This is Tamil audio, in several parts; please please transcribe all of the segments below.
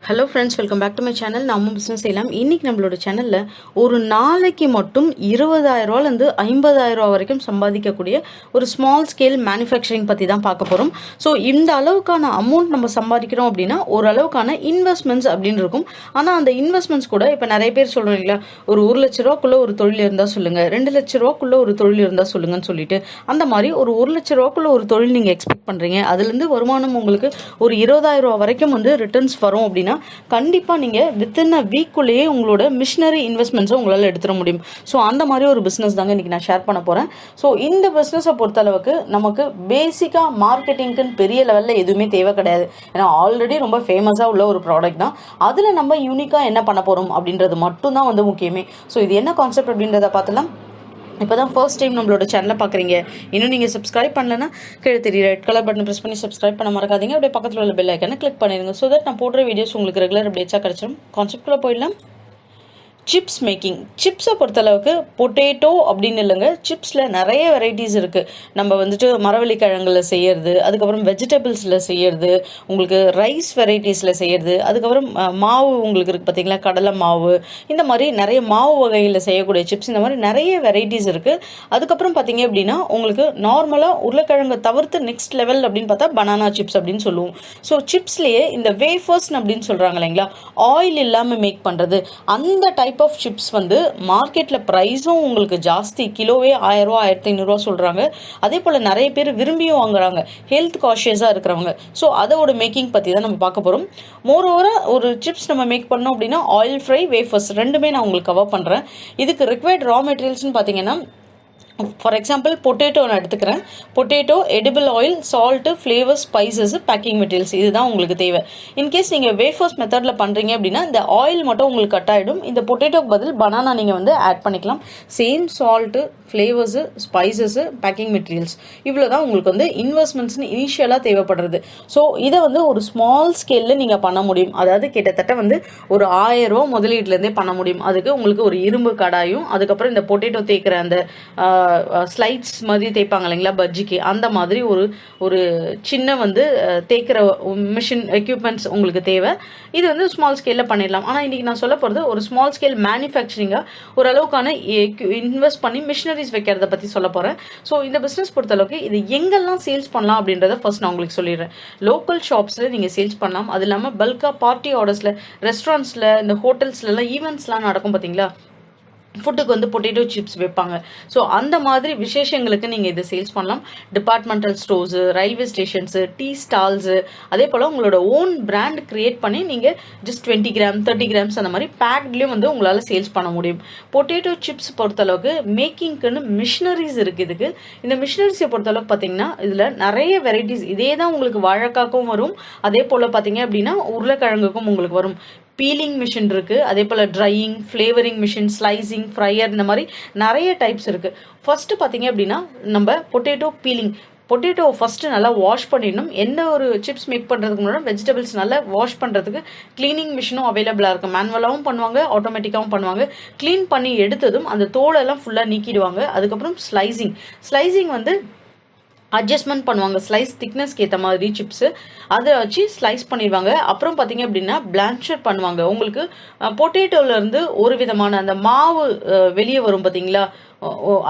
Hello friends, welcome back to my channel. நம்ம பிஸ்னஸ் செய்யலாம். இன்றைக்கி நம்மளோட சேனலில் ஒரு நாளைக்கு மட்டும் 20,000 50,000 வரைக்கும் சம்பாதிக்கக்கூடிய ஒரு ஸ்மால் ஸ்கேல் மேனுஃபேக்சரிங் பற்றி தான் பார்க்க போகிறோம். ஸோ இந்த அளவுக்கான அமௌண்ட் நம்ம சம்பாதிக்கிறோம் அப்படின்னா ஒரு அளவுக்கான இன்வெஸ்ட்மெண்ட்ஸ் அப்படின்னு இருக்கும். ஆனால் அந்த இன்வெஸ்ட்மெண்ட்ஸ் கூட இப்போ நிறைய பேர் சொல்கிறீங்களா, ஒரு 1,00,000 ஒரு தொழில் இருந்தால் சொல்லுங்கள், 2,00,000 ஒரு தொழில் இருந்தால் சொல்லுங்கன்னு சொல்லிட்டு, அந்த மாதிரி ஒரு 1,00,000 ஒரு தொழில் நீங்கள் எக்ஸ்பெக்ட் பண்ணுறீங்க, அதுலேருந்து வருமானம் உங்களுக்கு ஒரு 20,000 வரைக்கும் ரிட்டர்ன்ஸ் வரும் அப்படின்னா கண்டிப்பாக நீங்கள் வித்தின் அ வீக்குள்ளேயே உங்களோட மிஷினரி இன்வெஸ்ட்மெண்ட்ஸை உங்களால் எடுத்துட முடியும். ஸோ அந்த மாதிரி ஒரு பிஸ்னஸ் தாங்க இன்றைக்கி நான் ஷேர் பண்ண போகிறேன். ஸோ இந்த பிஸ்னஸை பொறுத்தளவுக்கு நமக்கு பேசிக்காக மார்க்கெட்டிங்க்குன்னு பெரிய லெவலில் எதுவுமே தேவை கிடையாது. ஏன்னா ஆல்ரெடி ரொம்ப ஃபேமஸாக உள்ள ஒரு ப்ராடக்ட் தான். அதில் நம்ம யூனிக்காக என்ன பண்ண போகிறோம் அப்படின்றது மட்டும்தான் முக்கியமே. ஸோ இது என்ன கான்செப்ட் அப்படின்றத பார்த்துலாம். இப்போ தான் ஃபர்ஸ்ட் டைம் நம்மளோட சேனலை பார்க்குறீங்க, இன்னும் நீங்கள் சப்ஸ்கிரைப் பண்ணலன்னா கீழே தெரிய ரெட் கலர் பட்டன் ப்ரெஸ் பண்ணி சப்ஸ்கிரைப் பண்ண மறக்காதீங்க. அப்படியே பக்கத்தில் உள்ள பெல் ஐக்கானை கிளிக் பண்ணிடுங்க. ஸோ தட் நான் போடுற வீடியோஸ் உங்களுக்கு ரெகுலர் அப்டேட்ஸாக கிடச்சிடும். கான்செப்ட்குள்ளே போயிடலாம். Chips making. சிப்ஸை பொறுத்தளவுக்கு பொட்டேட்டோ அப்படின்னு இல்லைங்க, சிப்ஸில் நிறைய வெரைட்டிஸ் இருக்குது. நம்ம மரவள்ளிக்கிழங்குல செய்யறது, அதுக்கப்புறம் வெஜிடபிள்ஸில் செய்யறது, உங்களுக்கு ரைஸ் வெரைட்டிஸில் செய்யறது, அதுக்கப்புறம் மாவு உங்களுக்கு இருக்குது பார்த்தீங்களா, கடலை மாவு, இந்த மாதிரி நிறைய மாவு வகையில் செய்யக்கூடிய சிப்ஸ், இந்த மாதிரி நிறைய வெரைட்டிஸ் இருக்குது. அதுக்கப்புறம் பார்த்தீங்க அப்படின்னா உங்களுக்கு நார்மலாக உருளைக்கிழங்கை தவிர்த்து நெக்ஸ்ட் லெவல் அப்படின்னு பார்த்தா பனானா சிப்ஸ் அப்படின்னு சொல்லுவோம். ஸோ சிப்ஸ்லேயே இந்த வேஃபர்ஸ் அப்படின்னு சொல்கிறாங்க இல்லைங்களா, ஆயில் இல்லாமல் மேக் பண்ணுறது, அந்த டைப் ஆஃப் சிப்ஸ் மார்க்கெட்டில் ப்ரைஸும் உங்களுக்கு ஜாஸ்தி. கிலோவே 1000 ரூபா 1500 சொல்கிறாங்க. அதே போல் நிறைய பேர் விரும்பியும் வாங்குறாங்க, ஹெல்த் காஷியஸாக இருக்கிறவங்க. ஸோ அதோட மேக்கிங் பற்றி தான் நம்ம பார்க்க போகிறோம். மோரோவராக ஒரு சிப்ஸ் நம்ம மேக் பண்ணோம் அப்படின்னா ஆயில் ஃப்ரை, வேஃபர்ஸ் ரெண்டுமே நான் உங்களுக்கு கவர் பண்ணுறேன். இதுக்கு ரிக்வயர்ட் ரா மெட்டீரியல்ஸ்னு பார்த்தீங்கன்னா, ஃபார் எக்ஸாம்பிள் பொட்டேட்டோ நான் எடுத்துக்கிறேன். Potato, edible oil, salt, flavours, spices, packing materials, இதுதான் உங்களுக்கு தேவை. இன்கேஸ் நீங்கள் வேஃபர்ஸ் மெத்தடில் பண்ணுறீங்க அப்படின்னா இந்த ஆயில் மட்டும் உங்களுக்கு கட் ஆகிடும். இந்த பொட்டேட்டோக்கு பதில் பனானா நீங்கள் ஆட் பண்ணிக்கலாம். சேம் சால்ட்டு, ஃப்ளேவர்ஸு, ஸ்பைசஸ்ஸு, பேக்கிங் மெட்டீரியல்ஸ், இவ்வளோ தான் உங்களுக்கு இன்வெஸ்ட்மெண்ட்ஸ்னு இனிஷியலாக தேவைப்படுறது. ஸோ இதை ஒரு ஸ்மால் ஸ்கேலில் நீங்கள் பண்ண முடியும். அதாவது கிட்டத்தட்ட ஒரு 1000 ரூபா முதலீட்லேருந்தே பண்ண முடியும். அதுக்கு உங்களுக்கு ஒரு இரும்பு கடாயும், அதுக்கப்புறம் இந்த பொட்டேட்டோ தேய்க்கிற அந்த ஸ்லைட்ஸ் மாதிரி தேய்ப்பாங்க இல்லைங்களா பஜ்ஜிக்கு, அந்த மாதிரி ஒரு சின்ன தேய்க்கிற மிஷின் எக்யூப்மெண்ட்ஸ் உங்களுக்கு தேவை. இது ஸ்மால் ஸ்கேலில் பண்ணிடலாம். ஆனால் இன்றைக்கி நான் சொல்ல போகிறது ஒரு ஸ்மால் ஸ்கேல் மேனுஃபேக்சரிங்காக ஓரளவுக்கான இன்வெஸ்ட் பண்ணி மிஷினரிஸ் வைக்கிறத பற்றி சொல்ல போகிறேன். ஸோ இந்த பிஸ்னஸ் பொறுத்தளவுக்கு இது எங்கெல்லாம் சேல்ஸ் பண்ணலாம் அப்படின்றத ஃபர்ஸ்ட் நான் உங்களுக்கு சொல்லிடுறேன். லோக்கல் ஷாப்ஸில் நீங்கள் சேல்ஸ் பண்ணலாம். அது இல்லாமல் பல்காக பார்ட்டி ஆர்டர்ஸில், ரெஸ்டாரண்ட்ஸில், இந்த ஹோட்டல்ஸ்லாம் ஈவெண்ட்ஸ்லாம் நடக்கும் பார்த்தீங்களா, ஃபுட்டுக்கு பொட்டேட்டோ சிப்ஸ் வைப்பாங்க. ஸோ அந்த மாதிரி விசேஷங்களுக்கு நீங்கள் இதை சேல்ஸ் பண்ணலாம். Departmental stores, railway stations, tea stalls, அதே போல் உங்களோட ஓன் பிராண்ட் கிரியேட் பண்ணி நீங்கள் ஜஸ்ட் 20 கிராம் 30 கிராம்ஸ் அந்த மாதிரி பேக்ட்லேயும் உங்களால் சேல்ஸ் பண்ண முடியும். பொட்டேட்டோ சிப்ஸ் பொறுத்தளவுக்கு மேக்கிங்க்குன்னு மிஷினரிஸ் இருக்குது. இதுக்கு இந்த மிஷினரிஸை பொறுத்தளவுக்கு பார்த்தீங்கன்னா இதில் நிறைய வெரைட்டிஸ், இதே தான் உங்களுக்கு வாழைக்காக்கும் வரும், அதே போல் பார்த்தீங்க அப்படின்னா உருளைக்கிழங்குக்கும் உங்களுக்கு வரும். பீலிங் மிஷின் இருக்குது, அதே போல் drying, flavouring machine, slicing, fryer, இந்த மாதிரி நிறைய டைப்ஸ் இருக்குது. ஃபஸ்ட்டு பார்த்தீங்க அப்படின்னா நம்ம பொட்டேட்டோ பீலிங். பொட்டேட்டோ ஃபஸ்ட்டு நல்லா வாஷ் பண்ணிடணும். எந்த ஒரு சிப்ஸ் மேக் பண்ணுறதுக்கு முன்னாடி வெஜிடபிள்ஸ் நல்லா வாஷ் பண்ணுறதுக்கு க்ளீனிங் மிஷினும் அவைலபிளாக இருக்குது. மேனுவலாகவும் பண்ணுவாங்க, ஆட்டோமேட்டிக்காகவும் பண்ணுவாங்க. க்ளீன் பண்ணி எடுத்ததும் அந்த தோலெல்லாம் ஃபுல்லாக நீக்கிடுவாங்க. அதுக்கப்புறம் ஸ்லைசிங் அட்ஜஸ்ட்மெண்ட் பண்ணுவாங்க, ஸ்லைஸ் திக்னஸ்க்கு ஏற்ற மாதிரி சிப்ஸு அதை வச்சு ஸ்லைஸ் பண்ணிடுவாங்க. அப்புறம் பார்த்தீங்க அப்படின்னா பிளான்ச்சர் பண்ணுவாங்க. உங்களுக்கு பொட்டேட்டோலேருந்து ஒரு விதமான அந்த மாவு வெளியே வரும் பார்த்தீங்களா,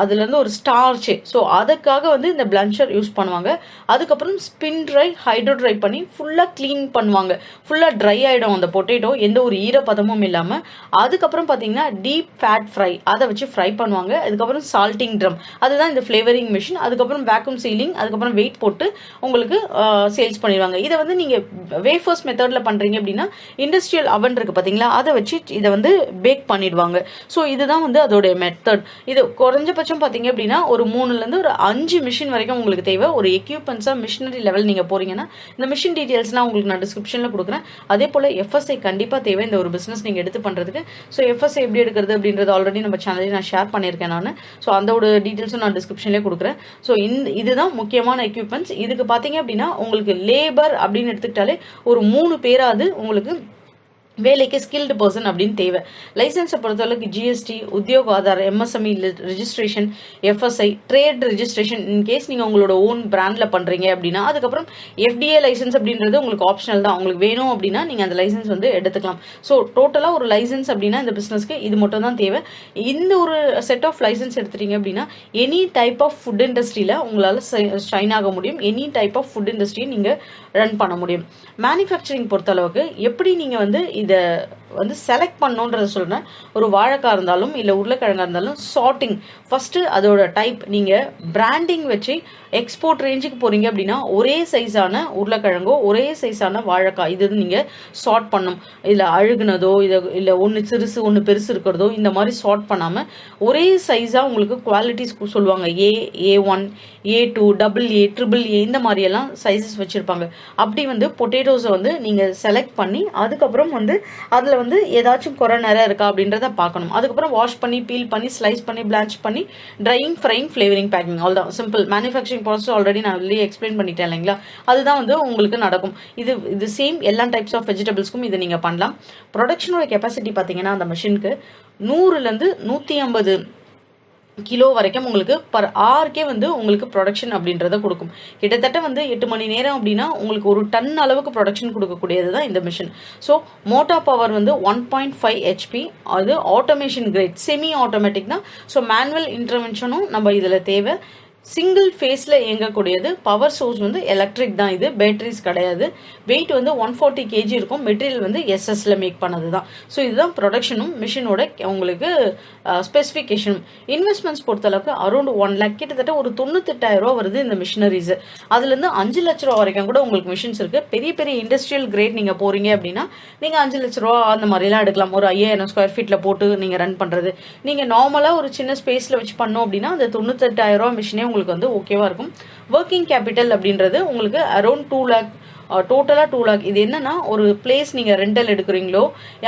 அதுலேருந்து ஒரு ஸ்டார்ச்சு. ஸோ அதுக்காக இந்த பிளன்ச்சர் யூஸ் பண்ணுவாங்க. அதுக்கப்புறம் ஸ்பின் ட்ரை, ஹைட்ரோ ட்ரை பண்ணி ஃபுல்லாக க்ளீன் பண்ணுவாங்க. ஃபுல்லாக ட்ரை ஆகிடும் அந்த பொட்டேட்டோ, எந்த ஒரு ஈரப்பதமும் இல்லாமல். அதுக்கப்புறம் பார்த்தீங்கன்னா டீப் ஃபேட் ஃப்ரை, அதை வச்சு ஃப்ரை பண்ணுவாங்க. அதுக்கப்புறம் சால்ட்டிங் ட்ரம், அதுதான் இந்த ஃப்ளேவரிங் மிஷின். அதுக்கப்புறம் வேக்யூம் சீலிங், அதுக்கப்புறம் வெயிட் போட்டு உங்களுக்கு சேல்ஸ் பண்ணிடுவாங்க. இதை நீங்கள் வேஃபர்ஸ் மெத்தடில் பண்ணுறீங்க அப்படின்னா இண்டஸ்ட்ரியல் அவன் இருக்குது பார்த்தீங்களா, அதை வச்சு இதை பேக் பண்ணிடுவாங்க. ஸோ இதுதான் அதோடைய மெத்தட். இது குறைஞ்சபட்சம் பார்த்தீங்க அப்படின்னா ஒரு 3லேருந்து ஒரு 5 மிஷின் வரைக்கும் உங்களுக்கு தேவை. ஒரு எக்யூப்மெண்ட்ஸாக மிஷினரி லெவல் நீங்கள் போகிறீங்கன்னா இந்த மிஷின் டீட்டெயில்ஸ்லாம் உங்களுக்கு நான் டிஸ்கிரிப்ஷனில் கொடுக்குறேன். அதே போல் எஃப்எஸ்ஐ கண்டிப்பாக தேவை இந்த ஒரு பிஸ்னஸ் நீங்கள் எடுத்து பண்ணுறதுக்கு. ஸோ எஃப்எஸ்ஐ எப்படி எடுக்கிறது அப்படின்றது ஆல்ரெடி நம்ம சேனலில் நான் ஷேர் பண்ணியிருக்கேன் நான். ஸோ அதோட டீட்டெயில்ஸும் நான் டிஸ்கிரிப்ஷன்லேயே கொடுக்குறேன். ஸோ இதுதான் முக்கியமான எக்யூப்மெண்ட்ஸ். இதுக்கு பார்த்தீங்க அப்படின்னா உங்களுக்கு லேபர் அப்படின்னு எடுத்துக்கிட்டாலே ஒரு 3 பேராது உங்களுக்கு வேலைக்கு ஸ்கில்டு பர்சன் அப்படின்னு தேவை. லைசன்ஸை பொறுத்தளவுக்கு ஜிஎஸ்டி, உத்தியோக Aadhaar, MSME registration, FSI, trade registration in case நீங்கள் உங்களோட ஓன் பிராண்டில் பண்ணுறீங்க அப்படின்னா. அதுக்கப்புறம் எஃப்டிஏ லைசன்ஸ் அப்படின்றது உங்களுக்கு ஆப்ஷனல் தான். உங்களுக்கு வேணும் அப்படின்னா நீங்கள் அந்த லைசன்ஸ் வந்து எடுத்துக்கலாம். ஸோ டோட்டலாக ஒரு லைசன்ஸ் அப்படின்னா இந்த பிஸ்னஸ்க்கு இது மட்டும் தான் தேவை. இந்த ஒரு செட் ஆஃப் லைசன்ஸ் எடுத்துட்டீங்க அப்படின்னா எனி டைப் ஆஃப் ஃபுட் இண்டஸ்ட்ரியில் உங்களால் ஷைன் ஆக முடியும். எனி டைப் ஆஃப் ஃபுட் இண்டஸ்ட்ரியை நீங்கள் ரன் பண்ண முடியும். மேனுஃபேக்சரிங் பொறுத்தளவுக்கு எப்படி நீங்கள் வந்து இதை வந்து செலக்ட் பண்ணணுன்றத சொல்கிறேன். ஒரு வாழைக்காய் இருந்தாலும் இல்லை உருளைக்கிழங்கா இருந்தாலும் சார்ட்டிங் ஃபஸ்ட்டு அதோட டைப். நீங்கள் பிராண்டிங் வச்சு எக்ஸ்போர்ட் ரேஞ்சுக்கு போகிறீங்க அப்படின்னா ஒரே சைஸான உருளைக்கிழங்கோ ஒரே சைஸான வாழைக்காய் இது நீங்கள் சார்ட் பண்ணணும். இதில் அழுகுனதோ இல்லை ஒன்று சிறுசு ஒன்று பெருசு இருக்கிறதோ இந்த மாதிரி சார்ட் பண்ணாமல் ஒரே சைஸாக உங்களுக்கு குவாலிட்டிஸ் சொல்லுவாங்க. A1, A2, AA, AAA இந்த மாதிரியெல்லாம் சைஸஸ் வச்சுருப்பாங்க. அப்படி வந்து பொட்டேட்டோஸை வந்து நீங்கள் செலக்ட் பண்ணி அதுக்கப்புறம் வந்து அதில் வந்து ஏதாச்சும் குறை நிறைய இருக்கா அப்படின்றத பார்க்கணும். அதுக்கப்புறம் வாஷ் பண்ணி பீல் பண்ணி ஸ்லைஸ் பண்ணி பிளான்ச் பண்ணி ட்ரையிங், ஃப்ரைங், ஃப்ளேவரிங், பேக்கிங் அவ்வளோதான். சிம்பிள். மேனுஃபேக்சரிங் ப்ராசஸ் ஆல்ரெடி நான் வெளியே எக்ஸ்பிளைன் பண்ணிட்டேன் இல்லைங்களா? அதுதான் வந்து உங்களுக்கு நடக்கும். இது சேம் எல்லா டைப்ஸ் ஆஃப் வெஜிடபிள்ஸ்க்கும் இதை நீங்கள் பண்ணலாம். ப்ரொடக்ஷனோட கெப்பாசிட்டி பார்த்தீங்கன்னா அந்த மிஷினுக்கு 100லேருந்து 150 கிலோ வரைக்கும் உங்களுக்கு பர் ஹவர்க்கே வந்து உங்களுக்கு ப்ரொடக்ஷன் அப்படின்றத கொடுக்கும். கிட்டத்தட்ட வந்து 8 மணி நேரம் அப்படின்னா உங்களுக்கு ஒரு டன் அளவுக்கு ப்ரொடக்ஷன் கொடுக்கக்கூடியது தான் இந்த மிஷின். ஸோ மோட்டார் பவர் வந்து 1.5 HP. அது ஆட்டோமேஷன் கிரேட், செமி ஆட்டோமேட்டிக் தான். ஸோ மேனுவல் இன்டர்வென்ஷனும் நம்ம இதில் தேவை. சிங்கிள் ஃபேஸில் இயங்கக்கூடியது. பவர் சோர்ஸ் வந்து எலக்ட்ரிக் தான். இது பேட்டரிஸ் கிடையாது. வெயிட் வந்து 140 kg இருக்கும். மெட்டீரியல் வந்து எஸ்எஸ்ல மேக் பண்ணது தான். ஸோ இதுதான் ப்ரொடக்ஷனும் மிஷினோட உங்களுக்கு ஸ்பெசிஃபிகேஷனும். இன்வெஸ்ட்மெண்ட்ஸ் பொறுத்தளவுக்கு அரௌண்ட் 1 lakh, கிட்டத்தட்ட ஒரு 98,000 ரூபா வருது இந்த மிஷினரிஸ். அதுலேருந்து 5 லட்ச ரூபா வரைக்கும் கூட உங்களுக்கு மிஷின்ஸ் இருக்குது. பெரிய பெரிய இண்டஸ்ட்ரியல் கிரேட் நீங்கள் போகிறீங்க அப்படின்னா நீங்கள் 5 லட்ச ரூபா அந்த மாதிரிலாம் எடுக்கலாம். ஒரு 5000 ஸ்கொயர் ஃபீட்டில் போட்டு நீங்கள் ரன் பண்ணுறது. நீங்கள் நார்மலாக ஒரு சின்ன ஸ்பேஸில் வச்சு பண்ணோம் அப்படின்னா அந்த 98,000 ரூபா மிஷினே உங்களுக்கு வந்து ஓகேவா இருக்கும். ஒர்க்கிங் கேபிட்டல் அப்படின்றது உங்களுக்கு அரௌண்ட் 2 lakh, டோட்டலாக 2 lakh. இது என்னன்னா ஒரு பிளேஸ் நீங்கள் ரெண்டல் எடுக்கிறீங்களோ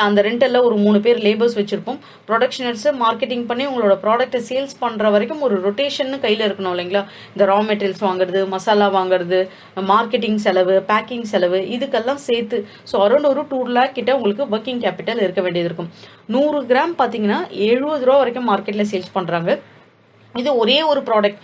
அந்த ரெண்டலில் ஒரு 3 பேர் லேபர்ஸ் வச்சுருப்போம். ப்ரொடக்ஷனர்ஸு மார்க்கெட்டிங் பண்ணி உங்களோட ப்ராடக்ட்டை சேல்ஸ் பண்ணுற வரைக்கும் ஒரு ரொட்டேஷன் கையில் இருக்கணும் இல்லைங்களா? இந்த ரா மெட்டீரியல்ஸ் வாங்குறது, மசாலா வாங்குறது, மார்க்கெட்டிங் செலவு, பேக்கிங் செலவு இதுக்கெல்லாம் சேர்த்து ஸோ அரௌண்ட் ஒரு 2 lakh கிட்ட உங்களுக்கு ஒர்க்கிங் கேபிட்டல் இருக்க வேண்டியது இருக்கும். 100 கிராம் பார்த்தீங்கன்னா 70 ரூபா வரைக்கும் மார்க்கெட்டில் சேல்ஸ் பண்ணுறாங்க. இது ஒரே ஒரு ப்ராடக்ட்.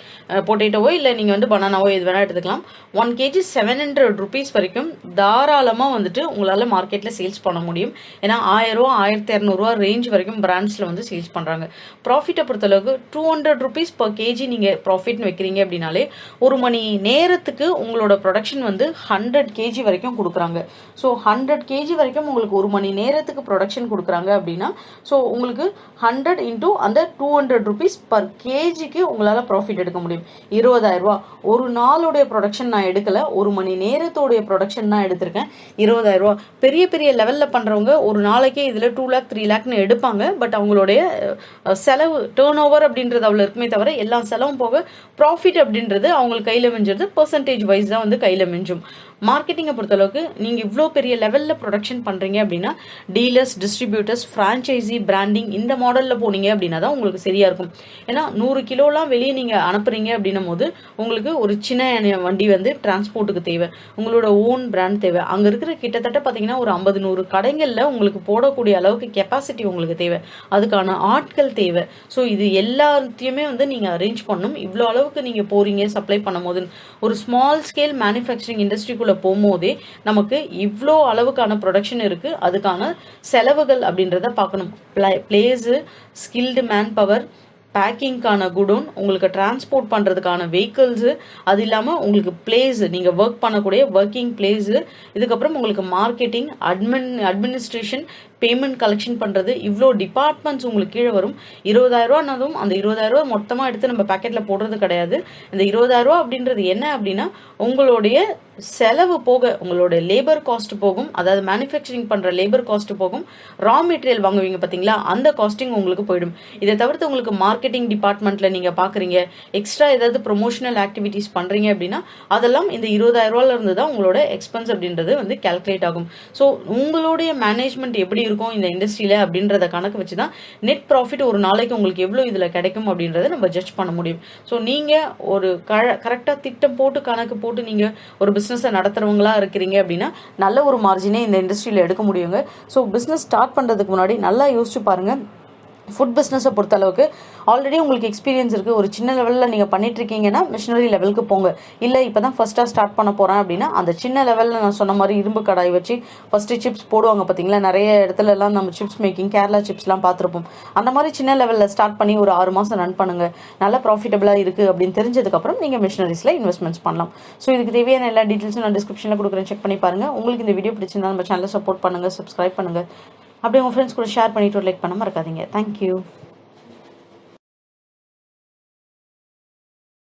பொட்டேட்டோவோ இல்லை நீங்கள் வந்து பனானாவோ எது வேணால் எடுத்துக்கலாம். 1 kg 700 rupees வரைக்கும் தாராளமாக வந்துட்டு உங்களால் மார்க்கெட்டில் சேல்ஸ் பண்ண முடியும். ஏன்னா 1000 ரூபா 1200 ரூபா ரேஞ்ச் வரைக்கும் பிராண்ட்ஸில் வந்து சேல்ஸ் பண்ணுறாங்க. ப்ராஃபிட்டை பொறுத்தளவுக்கு 200 rupees per kg நீங்கள் ப்ராஃபிட்னு வைக்கிறீங்க அப்படின்னாலே ஒரு மணி நேரத்துக்கு உங்களோட ப்ரொடக்ஷன் வந்து 100 kg வரைக்கும் கொடுக்குறாங்க. ஸோ 100 kg வரைக்கும் உங்களுக்கு ஒரு மணி நேரத்துக்கு ப்ரொடக்ஷன் கொடுக்குறாங்க அப்படின்னா ஸோ உங்களுக்கு 100 into அந்த 200 rupees per kg உங்களால் ப்ராஃபிட் எடுக்க முடியும். 20,000 ரூபா. ஒரு நாளுடைய ப்ரொடக்ஷன் நான் எடுக்கல, ஒரு மணி நேரத்தோடைய ப்ரொடக்ஷன் தான் எடுத்திருக்கேன். 20,000 ரூபா. பெரிய பெரிய லெவலில் பண்ணுறவங்க ஒரு நாளைக்கே இதில் 2 lakh 3 lakhன்னு எடுப்பாங்க. பட் அவங்களுடைய செலவு டேர்ன் ஓவர் அப்படின்றது அவ்வளோ இருக்குமே தவிர எல்லா செலவும் போக ப்ராஃபிட் அப்படின்றது அவங்களுக்கு கையில் மிஞ்சிறது பர்சன்டேஜ் வைஸ் தான் வந்து கையில் மிஞ்சும். மார்க்கெட்டிங்கை பொறுத்தளவுக்கு நீங்கள் இவ்வளோ பெரிய லெவலில் ப்ரொடக்ஷன் பண்ணுறீங்க அப்படின்னா டீலர்ஸ், டிஸ்ட்ரிபியூட்டர்ஸ், ஃப்ரான்ச்சைசி, பிராண்டிங் இந்த மாடலில் போனீங்க அப்படின்னா தான் உங்களுக்கு சரியாக இருக்கும். ஏன்னா 100 கிலோலாம் வெளியே நீங்கள் அனுப்புறீங்க அப்படின்னும் போது உங்களுக்கு ஒரு சின்ன வண்டி வந்து டிரான்ஸ்போர்ட்டுக்கு தேவை. உங்களோட ஓன் பிராண்ட் தேவை. அங்கே இருக்கிற கிட்டத்தட்ட பார்த்தீங்கன்னா ஒரு 50-100 கடைகளில் உங்களுக்கு போடக்கூடிய அளவுக்கு கெப்பாசிட்டி உங்களுக்கு தேவை. அதுக்கான ஆட்கள் தேவை. ஸோ இது எல்லாத்தையுமே வந்து நீங்கள் அரேஞ்ச் பண்ணணும். இவ்வளோ அளவுக்கு நீங்கள் போகிறீங்க சப்ளை பண்ணும் போது ஒரு ஸ்மால் ஸ்கேல் மேனுஃபேக்சரிங் இண்டஸ்ட்ரிக்குள்ளே போகும்போதே நமக்கு இவ்வளோ அளவுக்கான ப்ரொடக்ஷன் இருக்குது. அதுக்கான செலவுகள் அப்படின்றத பார்க்கணும். பிளேஸு, ஸ்கில்டு மேன் பவர், பேக்கிங்கான குடோன், உங்களுக்கு டிரான்ஸ்போர்ட் பண்ணுறதுக்கான வெஹிக்கிள்ஸு, அது இல்லாமல் உங்களுக்கு பிளேஸு, நீங்கள் ஒர்க் பண்ணக்கூடிய ஒர்க்கிங் பிளேஸு, இதுக்கப்புறம் உங்களுக்கு மார்க்கெட்டிங், அட்மினிஸ்ட்ரேஷன், பேமெண்ட் கலெக்ஷன் பண்ணுறது, இவ்வளோ டிபார்ட்மெண்ட்ஸ் உங்களுக்கு கீழே வரும். 20,000 ரூபானாலும் அந்த 20,000 ரூபா மொத்தமாக எடுத்து நம்ம பேக்கெட்டில் போடுறது கிடையாது. இந்த 20,000 ரூபா அப்படின்றது என்ன அப்படின்னா உங்களுடைய செலவு போக உங்களுடைய லேபர் காஸ்ட் போகும். அதாவது மேனுஃபேக்சரிங் பண்ணுற லேபர் காஸ்ட் போகும். ரா மெட்டீரியல் வாங்குவீங்க பார்த்தீங்களா, அந்த காஸ்டிங் உங்களுக்கு போயிடும். இதை தவிர்த்து உங்களுக்கு மார்க்கெட் மார்க்கெட்டிங் டிபார்ட்மெண்ட்டில் நீங்கள் பார்க்குறீங்க, எக்ஸ்ட்ரா ஏதாவது ப்ரொமோஷனல் ஆக்டிவிட்டீஸ் பண்ணுறீங்க அப்படின்னா அதெல்லாம் இந்த 20,000 ரூபாயிலிருந்து தான் உங்களோட எக்ஸ்பென்ஸ் அப்படின்றது வந்து கால்குலேட் ஆகும். ஸோ உங்களுடைய மேனேஜ்மெண்ட் எப்படி இருக்கும் இந்த இண்டஸ்ட்ரியில் அப்படின்றத கணக்கு வச்சு தான் நெட் ப்ராஃபிட் ஒரு நாளைக்கு உங்களுக்கு எவ்வளோ இதில் கிடைக்கும் அப்படின்றத நம்ம ஜட்ஜ் பண்ண முடியும். ஸோ நீங்கள் ஒரு கரெக்டாக திட்டம் போட்டு கணக்கு போட்டு நீங்கள் ஒரு பிஸ்னஸை நடத்துகிறவங்களா இருக்கிறீங்க அப்படின்னா நல்ல ஒரு மார்ஜினே இந்த இண்டஸ்ட்ரியில் எடுக்க முடியுங்க. ஸோ பிஸ்னஸ் ஸ்டார்ட் பண்ணுறதுக்கு முன்னாடி நல்லா யோசிச்சு பாருங்கள். ஃபுட் பிஸ்னஸை பொறுத்தளவுக்கு ஆல்ரெடி உங்களுக்கு எக்ஸ்பீரியன்ஸ் இருக்குது, ஒரு சின்ன லெவலில் நீங்கள் பண்ணிட்டுருக்கீங்கன்னா மிஷினரி லெவலுக்கு போங்க. இல்லை இப்போ தான் ஃபஸ்ட்டாக ஸ்டார்ட் பண்ண போகிறேன் அப்படின்னா அந்த சின்ன லெவலில் நான் சொன்ன மாதிரி இரும்பு கடாய் வச்சு ஃபஸ்ட்டு சிப்ஸ் போடுவாங்க பார்த்தீங்களா, நிறைய இடத்துலலாம் நம்ம சிப்ஸ் மேக்கிங் கேரளா சிப்ஸ்லாம் பார்த்துருப்போம். அந்த மாதிரி சின்ன லெவலில் ஸ்டார்ட் பண்ணி ஒரு 6 மாதம் ரன் பண்ணுங்கள். நல்லா ப்ராஃபிட்டபிளாக இருக்குது அப்படின்னு தெரிஞ்சதுக்கப்புறம் நீங்கள் மிஷினரிஸில் இன்வெஸ்ட்மெண்ட்ஸ் பண்ணலாம். ஸோ இதுக்கு தேவையான எல்லா டீட்டெயில்ஸும் நான் டிஸ்கிரிப்ஷனில் கொடுக்குறேன், செக் பண்ணி பாருங்கள். உங்களுக்கு இந்த வீடியோ பிடிச்சிருந்தா நம்ம சேனலை சப்போர்ட் பண்ணுங்கள், சப்ஸ்கிரைப் பண்ணுங்கள். அப்படியே உங்கள் ஃப்ரெண்ட்ஸ் கூட ஷேர் பண்ணிவிட்டு ஒரு லைக் பண்ண மறக்காதீங்க. தேங்க்யூ.